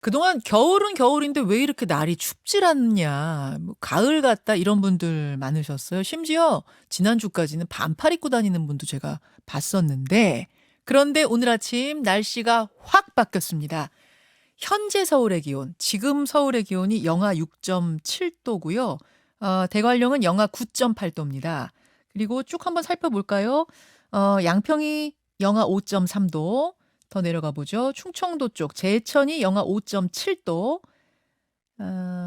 그동안 겨울은 겨울인데 왜 이렇게 날이 춥질 않냐. 뭐 가을 같다 이런 분들 많으셨어요. 심지어 지난주까지는 반팔 입고 다니는 분도 제가 봤었는데 그런데 오늘 아침 날씨가 확 바뀌었습니다. 현재 서울의 기온, 지금 서울의 기온이 영하 6.7도고요. 대관령은 영하 9.8도입니다. 그리고 쭉 한번 살펴볼까요? 양평이 영하 5.3도, 더 내려가 보죠. 충청도 쪽 제천이 영하 5.7도,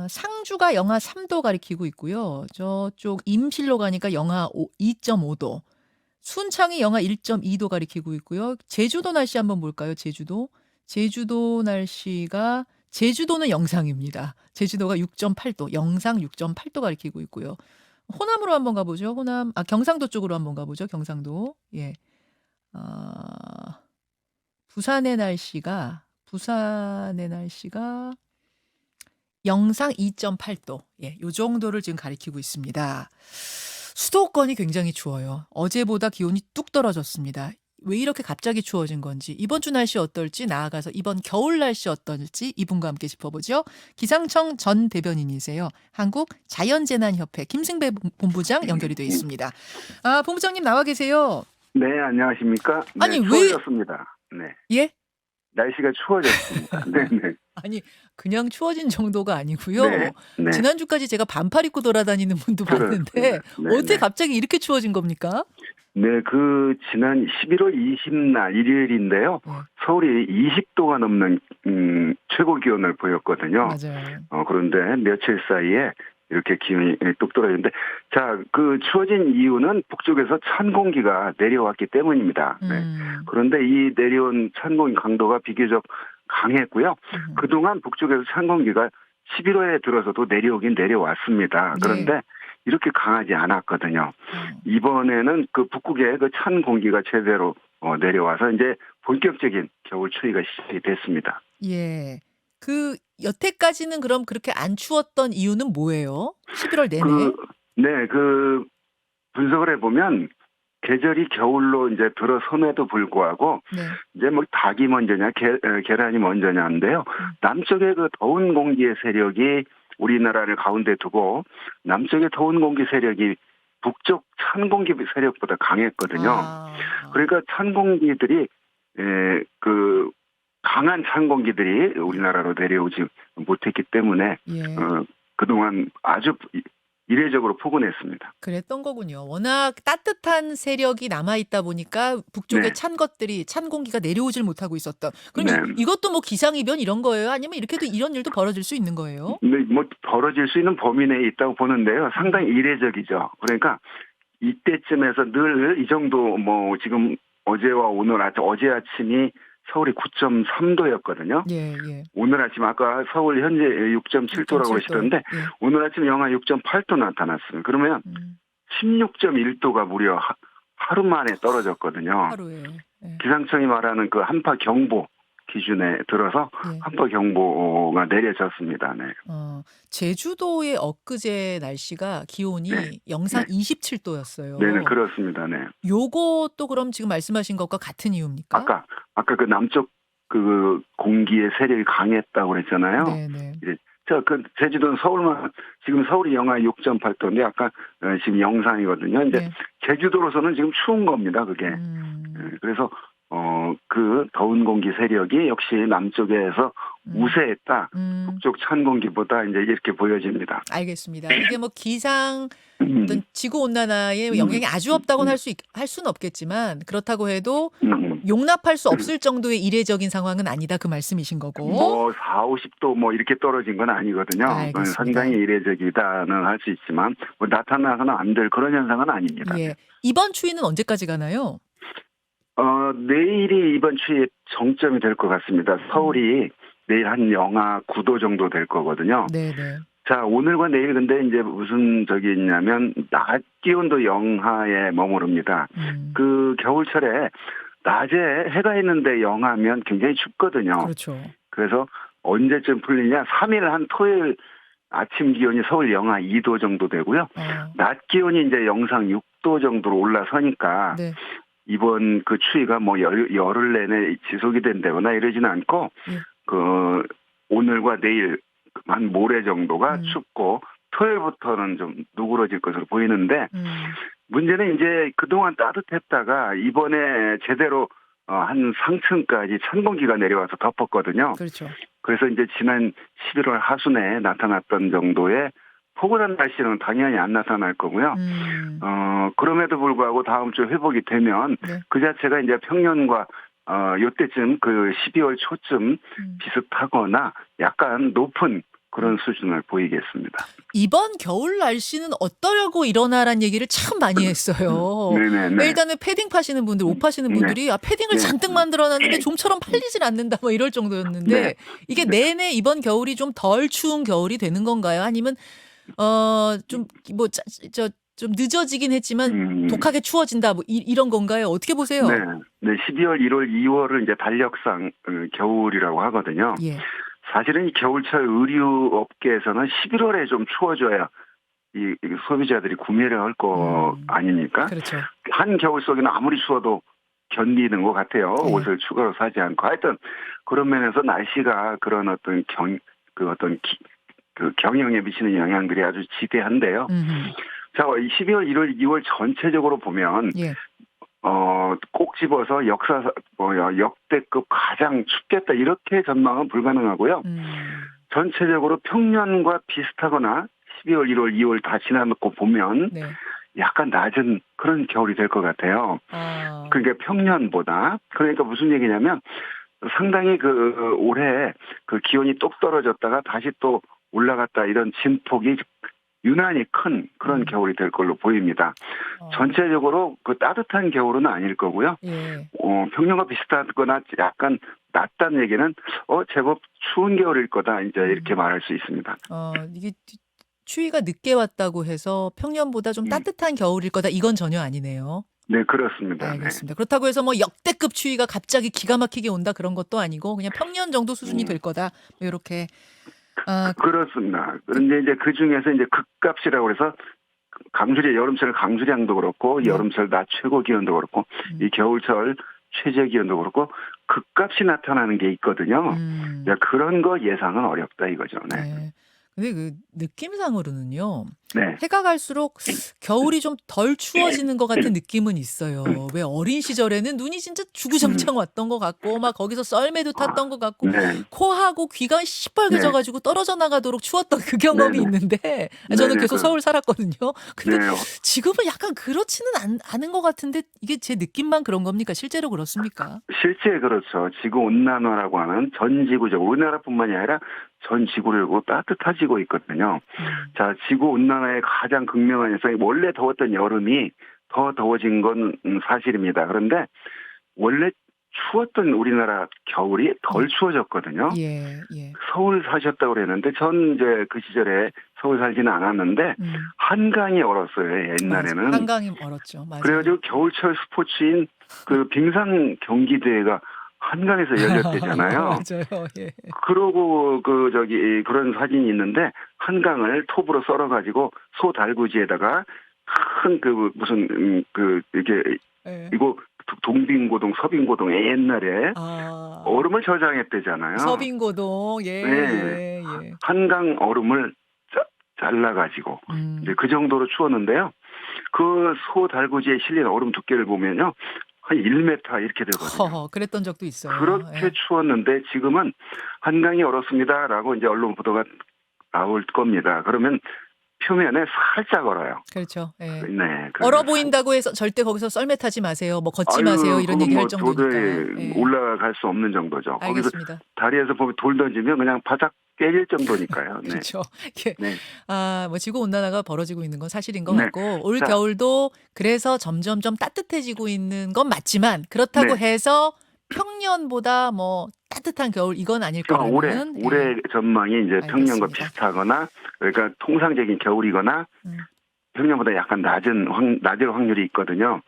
상주가 영하 3도 가리키고 있고요. 저쪽 임실로 가니까 영하 2.5도, 순창이 영하 1.2도 가리키고 있고요. 제주도 날씨 한번 볼까요? 제주도 날씨가 제주도는 영상입니다. 제주도가 6.8도, 영상 6.8도 가리키고 있고요. 호남으로 한번 가보죠. 경상도 쪽으로 한번 가보죠. 경상도. 예. 부산의 날씨가 영상 2.8도. 예, 요 정도를 지금 가리키고 있습니다. 수도권이 굉장히 추워요. 어제보다 기온이 뚝 떨어졌습니다. 왜 이렇게 갑자기 추워진 건지, 이번 주 날씨 어떨지, 나아가서 이번 겨울 날씨 어떨지 이분과 함께 짚어보죠. 기상청 전 대변인이세요. 한국자연재난협회 김승배 본부장 연결이 되어 있습니다. 본부장님 나와 계세요. 네, 안녕하십니까? 네, 아니, 왜? 추워졌습니다. 네, 예? 날씨가 추워졌습니다. 네, 네. 아니, 그냥 추워진 정도가 아니고요. 네, 네. 지난주까지 제가 반팔 입고 돌아다니는 분도 봤는데 그렇습니다. 네, 어떻게 네. 갑자기 이렇게 추워진 겁니까? 네, 지난 11월 20날 일요일인데요. 네. 서울이 20도가 넘는 최고 기온을 보였거든요. 맞아요. 그런데 며칠 사이에 이렇게 기온이 뚝 떨어졌는데, 자, 추워진 이유는 북쪽에서 찬 공기가 내려왔기 때문입니다. 네. 그런데 이 내려온 찬 공기 강도가 비교적 강했고요. 그동안 북쪽에서 찬 공기가 11월에 들어서도 내려오긴 내려왔습니다. 그런데 이렇게 강하지 않았거든요. 이번에는 북극에 찬 공기가 제대로 내려와서 이제 본격적인 겨울 추위가 시작이 됐습니다. 예. 여태까지는 그럼 그렇게 안 추웠던 이유는 뭐예요? 11월 내내? 네, 분석을 해보면 계절이 겨울로 이제 들어섬에도 불구하고 네. 이제 뭐 닭이 먼저냐 계란이 먼저냐인데요. 남쪽의 더운 공기의 세력이 우리나라를 가운데 두고 남쪽의 더운 공기 세력이 북쪽 찬 공기 세력보다 강했거든요. 그러니까 찬 공기들이 강한 찬 공기들이 우리나라로 내려오지 못했기 때문에 그동안 아주 이례적으로 포근했습니다. 그랬던 거군요. 워낙 따뜻한 세력이 남아있다 보니까 북쪽에 찬 공기가 내려오질 못하고 있었던. 그럼 네. 이것도 뭐 기상이변 이런 거예요? 아니면 이런 일도 벌어질 수 있는 거예요? 네, 뭐 벌어질 수 있는 범위 내에 있다고 보는데요. 상당히 이례적이죠. 그러니까 이때쯤에서 늘 이 정도 지금 어제와 어제 아침이 서울이 9.3도였거든요. 예. 오늘 아침 아까 서울 현재 6.7도라고 그러시던데 오늘 아침 영하 6.8도 나타났습니다. 그러면 16.1도가 무려 하루 만에 떨어졌거든요. 하루에. 기상청이 말하는 한파 경보 기준에 들어서 한파 경보가 내려졌습니다. 네. 제주도의 엊그제 날씨가 기온이 영상 27도였어요. 네, 그렇습니다. 네. 요것도 그럼 지금 말씀하신 것과 같은 이유입니까? 아까 남쪽 공기의 세력이 강했다고 그랬잖아요. 네. 제주도는 지금 서울이 영하 6.8도인데 아까 지금 영상이거든요. 이제 제주도로서는 지금 추운 겁니다. 그게. 그래서 더운 공기 세력이 역시 남쪽에서 우세했다. 북쪽 찬 공기보다 이제 이렇게 보여집니다. 알겠습니다. 이게 뭐 어떤 지구 온난화에 영향이 아주 없다고는 할 수는 없겠지만 그렇다고 해도 용납할 수 없을 정도의 이례적인 상황은 아니다 그 말씀이신 거고. 4, 50도 이렇게 떨어진 건 아니거든요. 상당히 이례적이다는 할 수 있지만 나타나서는 안 될 그런 현상은 아닙니다. 예. 이번 추위는 언제까지 가나요? 내일이 이번 추위의 정점이 될 것 같습니다. 서울이 내일 한 영하 9도 정도 될 거거든요. 네. 자, 오늘과 내일 근데 이제 무슨 있냐면 낮 기온도 영하에 머무릅니다. 겨울철에 낮에 해가 있는데 영하면 굉장히 춥거든요. 그렇죠. 그래서 언제쯤 풀리냐? 3일 한 토요일 아침 기온이 서울 영하 2도 정도 되고요. 낮 기온이 이제 영상 6도 정도로 올라서니까 이번 추위가 열흘 내내 지속이 된다거나 이러지는 않고 오늘과 내일 한 모레 정도가 음. 춥고 토요일부터는 좀 누그러질 것으로 보이는데 음. 문제는 이제 그동안 따뜻했다가 이번에 제대로 한 상층까지 찬 공기가 내려와서 덮었거든요. 그렇죠. 그래서 이제 지난 11월 하순에 나타났던 정도의 포근한 날씨는 당연히 안 나타날 거고요. 그럼에도 불구하고 다음 주 회복이 되면 네. 그 자체가 이제 평년과 요때쯤 그 12월 초쯤 비슷하거나 약간 높은 그런 수준을 보이겠습니다. 이번 겨울 날씨는 어떠려고 일어나란 얘기를 참 많이 했어요. 네네네. 일단은 패딩 파시는 분들, 옷 파시는 네. 분들이 패딩을 네. 잔뜩 만들어놨는데 좀처럼 팔리질 않는다 뭐 이럴 정도였는데 네. 이게 네. 내내 이번 겨울이 좀 덜 추운 겨울이 되는 건가요? 아니면 좀 뭐 좀 늦어지긴 했지만 독하게 추워진다 뭐 이런 건가요? 어떻게 보세요? 네. 네. 12월, 1월, 2월을 이제 달력상 겨울이라고 하거든요. 예. 사실은 이 겨울철 의류 업계에서는 11월에 좀 추워져야 이 소비자들이 구매를 할 거 아닙니까? 그렇죠. 한 겨울 속에는 아무리 추워도 견디는 것 같아요. 네. 옷을 추가로 사지 않고. 하여튼 그런 면에서 날씨가 그런 어떤 경영에 미치는 영향들이 아주 지대한데요. 자, 12월, 1월, 2월 전체적으로 보면 예. 꼭 집어서 역대급 가장 춥겠다 이렇게 전망은 불가능하고요. 전체적으로 평년과 비슷하거나 12월, 1월, 2월 다 지나놓고 보면 네. 약간 낮은 그런 겨울이 될 것 같아요. 그러니까 평년보다. 그러니까 무슨 얘기냐면 상당히 올해 기온이 똑 떨어졌다가 다시 또 올라갔다 이런 진폭이 유난히 큰 그런 겨울이 될 걸로 보입니다. 전체적으로 따뜻한 겨울은 아닐 거고요. 예. 평년과 비슷하거나 약간 낮다는 얘기는 제법 추운 겨울일 거다 이제 이렇게 말할 수 있습니다. 이게 추위가 늦게 왔다고 해서 평년보다 좀 따뜻한 겨울일 거다 이건 전혀 아니네요. 네, 그렇습니다. 알겠습니다. 그렇다고 해서 뭐 역대급 추위가 갑자기 기가 막히게 온다 그런 것도 아니고 그냥 평년 정도 수준이 될 거다. 뭐 이렇게. 그렇습니다. 그런데 이제 그 중에서 이제 극값이라고 해서 여름철 강수량도 그렇고 네. 여름철 낮 최고 기온도 그렇고 이 겨울철 최저 기온도 그렇고 극값이 나타나는 게 있거든요. 그런 거 예상은 어렵다 이거죠. 네. 네. 근데 그 느낌상으로는요. 네. 해가 갈수록 겨울이 좀 덜 추워지는 것 같은 느낌은 있어요. 왜 어린 시절에는 눈이 진짜 주구장창 왔던 것 같고 막 거기서 썰매도 탔던 것 같고 네. 코하고 귀가 시뻘개져 가지고 떨어져 나가도록 추웠던 그 경험이 네네. 있는데 저는 네네. 계속 서울 살았거든요. 근데 네. 지금은 약간 그렇지는 않은 것 같은데 이게 제 느낌만 그런 겁니까? 실제로 그렇습니까? 실제 그렇죠. 지구 온난화라고 하는 전 지구적 우리나라뿐만이 아니라 전 지구를 따뜻해지고 있거든요. 자, 지구 온난화의 가장 극명한 현상이 원래 더웠던 여름이 더 더워진 건 사실입니다. 그런데 원래 추웠던 우리나라 겨울이 덜 추워졌거든요. 예, 예. 서울 사셨다고 그랬는데 전 이제 그 시절에 서울 살지는 않았는데 한강이 얼었어요. 옛날에는. 맞아. 한강이 얼었죠. 맞아요. 그래가지고 겨울철 스포츠인 빙상 경기대회가 한강에서 열렸대잖아요. 맞아요. 예. 그러고 그런 사진이 있는데 한강을 톱으로 썰어가지고 소 달구지에다가 큰 이렇게 예. 이거 동빙고동, 서빙고동에 옛날에 얼음을 저장했대잖아요. 서빙고동. 예, 네. 예. 한강 얼음을 잘라가지고 이제 그 정도로 추웠는데요. 그 소 달구지에 실린 얼음 두께를 보면요. 한 1m 이렇게 되거든요. 그랬던 적도 있어요. 그렇게 예. 추웠는데 지금은 한강이 얼었습니다라고 이제 언론 보도가 나올 겁니다. 그러면 표면에 살짝 얼어요. 그렇죠. 예. 네. 얼어 보인다고 해서 절대 거기서 썰매 타지 마세요. 뭐 걷지 마세요. 이런 얘기 할 정도니까. 도저히 예. 올라갈 수 없는 정도죠. 거기서 알겠습니다. 다리에서 보면 돌 던지면 그냥 바닥 깨질 정도니까요. 네. 그렇죠. 예. 네. 뭐 지구 온난화가 벌어지고 있는 건 사실인 것 네. 같고 올 자. 겨울도 그래서 점점점 따뜻해지고 있는 건 맞지만 그렇다고 네. 해서 평년보다 뭐 따뜻한 겨울 이건 아닐 거라는. 올해 전망이 이제 평년과 알겠습니다. 비슷하거나 그러니까 통상적인 겨울이거나 평년보다 약간 낮을 확률이 있거든요.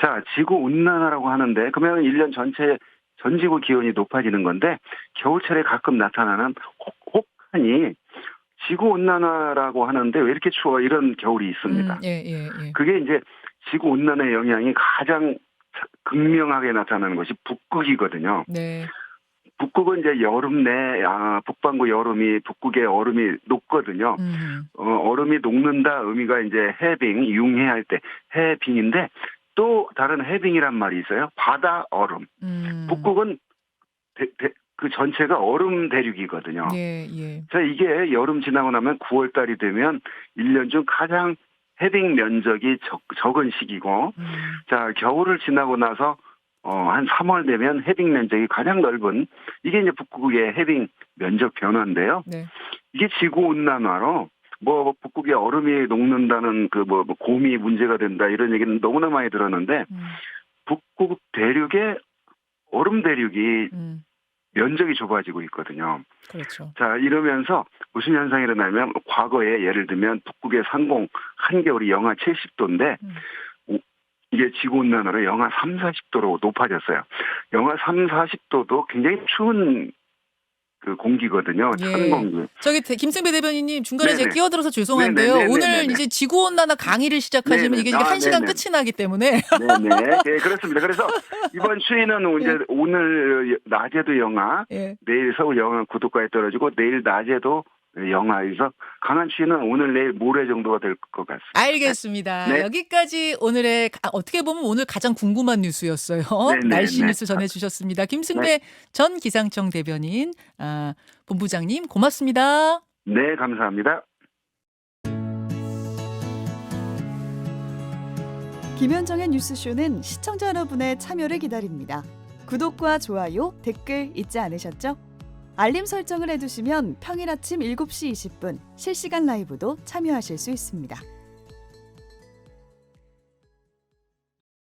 자, 지구 온난화라고 하는데 그러면 1년 전체 전 지구 기온이 높아지는 건데 겨울철에 가끔 나타나는 혹한이 지구 온난화라고 하는데 왜 이렇게 추워 이런 겨울이 있습니다. 예. 그게 이제 지구 온난화의 영향이 가장 극명하게 나타나는 것이 북극이거든요. 네. 북극은 이제 여름 내 북반구 여름이 북극의 얼음이 녹거든요. 얼음이 녹는다 의미가 이제 해빙, 융해할 때 해빙인데 또 다른 해빙이란 말이 있어요. 바다 얼음. 북극은 그 전체가 얼음 대륙이거든요. 예, 예. 자, 이게 여름 지나고 나면 9월 달이 되면 1년 중 가장 해빙 면적이 적은 시기고, 자, 겨울을 지나고 나서 한 3월 되면 해빙 면적이 가장 넓은, 이게 이제 북극의 해빙 면적 변화인데요. 네. 이게 지구 온난화로 뭐 북극의 얼음이 녹는다는 그 뭐 곰이 문제가 된다 이런 얘기는 너무나 많이 들었는데, 북극 대륙의 얼음 대륙이 면적이 좁아지고 있거든요. 그렇죠. 자, 이러면서 무슨 현상이 일어나면 과거에 예를 들면 북극의 상공 한겨울이 영하 70도인데 이게 지구온난화로 영하 3, 40도로 높아졌어요. 영하 3, 40도도 굉장히 추운 그 공기거든요. 예. 찬 공기. 저기 김승배 대변인님 중간에 네네. 제가 끼어들어서 죄송한데요. 네네네네네. 오늘 이제 지구온난화 강의를 시작하시면 네네. 이게 지금 1시간 네네. 끝이 나기 때문에 네네. 예, 그렇습니다. 그래서 이번 추위는 이제 오늘 낮에도 영하, 예. 내일 서울 영하 9도까지 떨어지고 내일 낮에도 영하에서 강한 추위는 오늘 내일 모레 정도가 될 것 같습니다. 알겠습니다. 네. 여기까지 오늘의 어떻게 보면 오늘 가장 궁금한 뉴스였어요. 네네, 날씨 네. 뉴스 전해주셨습니다. 김승배 전 기상청 대변인 본부장님 고맙습니다. 네, 감사합니다. 김현정의 뉴스쇼는 시청자 여러분의 참여를 기다립니다. 구독과 좋아요, 댓글 잊지 않으셨죠? 알림 설정을 해두시면 평일 아침 7시 20분 실시간 라이브도 참여하실 수 있습니다.